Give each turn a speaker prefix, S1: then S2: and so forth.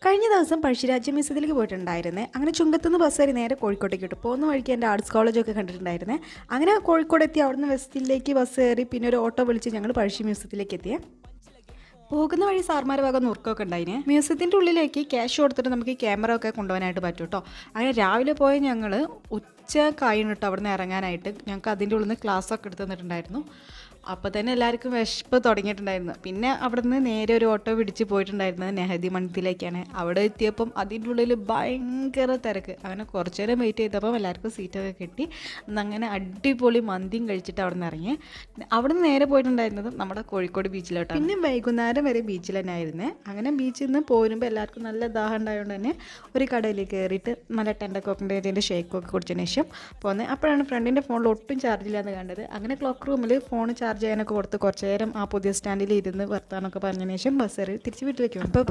S1: കഴിഞ്ഞ ദിവസം പഴശ്ശിരാജ മ്യൂസിയത്തിലേക്ക് പോയിട്ടുണ്ടായിരുന്നേ. അങ്ങനെ ചുങ്കത്തുനിന്ന് ബസ് കയറി നേരെ കോഴിക്കോട്ടേക്ക് വിട്ടു. പോകുന്ന വഴിക്ക് എൻ്റെ ആർട്സ് കോളേജൊക്കെ കണ്ടിട്ടുണ്ടായിരുന്നേ. അങ്ങനെ കോഴിക്കോട് എത്തി. അവിടുന്ന് വെസ്റ്റിലേക്ക് ബസ് കയറി പിന്നെ ഒരു ഓട്ടോ വിളിച്ച് ഞങ്ങൾ പഴശ്ശി മ്യൂസിയത്തിലേക്ക് എത്തിയേ. പോകുന്ന വഴി സാർമാർ വക നുറുക്കമൊക്കെ ഉണ്ടായിന്. മ്യൂസിയത്തിൻ്റെ ഉള്ളിലേക്ക് ക്യാഷ് കൊടുത്തിട്ട് നമുക്ക് ഈ ക്യാമറ ഒക്കെ കൊണ്ടുപോകാനായിട്ട് പറ്റും കേട്ടോ. അങ്ങനെ രാവിലെ പോയ ഞങ്ങൾ ഉച്ച കഴിഞ്ഞിട്ട് അവിടെ നിന്ന് ഇറങ്ങാനായിട്ട് ഞങ്ങൾക്ക് അതിൻ്റെ ഉള്ളിൽ നിന്ന് ക്ലാസ്സൊക്കെ എടുത്ത് തന്നിട്ടുണ്ടായിരുന്നു. അപ്പോൾ തന്നെ എല്ലാവർക്കും വിശപ്പ് തുടങ്ങിയിട്ടുണ്ടായിരുന്നു. പിന്നെ അവിടെ നിന്ന് നേരെ ഒരു ഓട്ടോ പിടിച്ച് പോയിട്ടുണ്ടായിരുന്നത് നെഹദി മണ്ഡലത്തിലേക്കാണ്. അവിടെ എത്തിയപ്പം അതിൻ്റെ ഉള്ളിൽ ഭയങ്കര തിരക്ക്. അങ്ങനെ കുറച്ച് നേരം വെയിറ്റ് ചെയ്തപ്പം എല്ലാവർക്കും സീറ്റൊക്കെ കിട്ടി. അങ്ങനെ അടിപൊളി മന്തിയും കഴിച്ചിട്ട് അവിടെ നിന്ന് ഇറങ്ങി. അവിടെ നിന്ന് നേരെ പോയിട്ടുണ്ടായിരുന്നത് നമ്മുടെ കോഴിക്കോട് ബീച്ചിലോട്ടാണ്. പിന്നെ വൈകുന്നേരം വരെ ബീച്ചിൽ തന്നെ ആയിരുന്നേ. അങ്ങനെ ബീച്ചിൽ നിന്ന് പോരുമ്പോൾ എല്ലാവർക്കും നല്ല ദാഹം ഉണ്ടായതുകൊണ്ട് തന്നെ ഒരു കടയിൽ കയറിയിട്ട് നല്ല ടെൻഡർ കോക്കനട്ടിൻ്റെ ഷേക്കൊക്കെ കുടിച്ചതിന് ശേഷം പോകുന്നത്. അപ്പോഴാണ് ഫ്രണ്ടിൻ്റെ ഫോണിൽ ഒട്ടും ചാർജില്ലാന്ന് കണ്ടത്. അങ്ങനെ ക്ലോക്ക് റൂമിൽ ഫോൺ ചാർജ് ചെയ്യാനൊക്കെ കൊടുത്ത് കുറച്ച് നേരം ആ പുതിയ സ്റ്റാൻഡിൽ ഇരുന്ന് വർത്താനൊക്കെ പറഞ്ഞതിന് ശേഷം ബസ് കയറി തിരിച്ച് വീട്ടിലേക്ക് വന്നു. അപ്പോൾ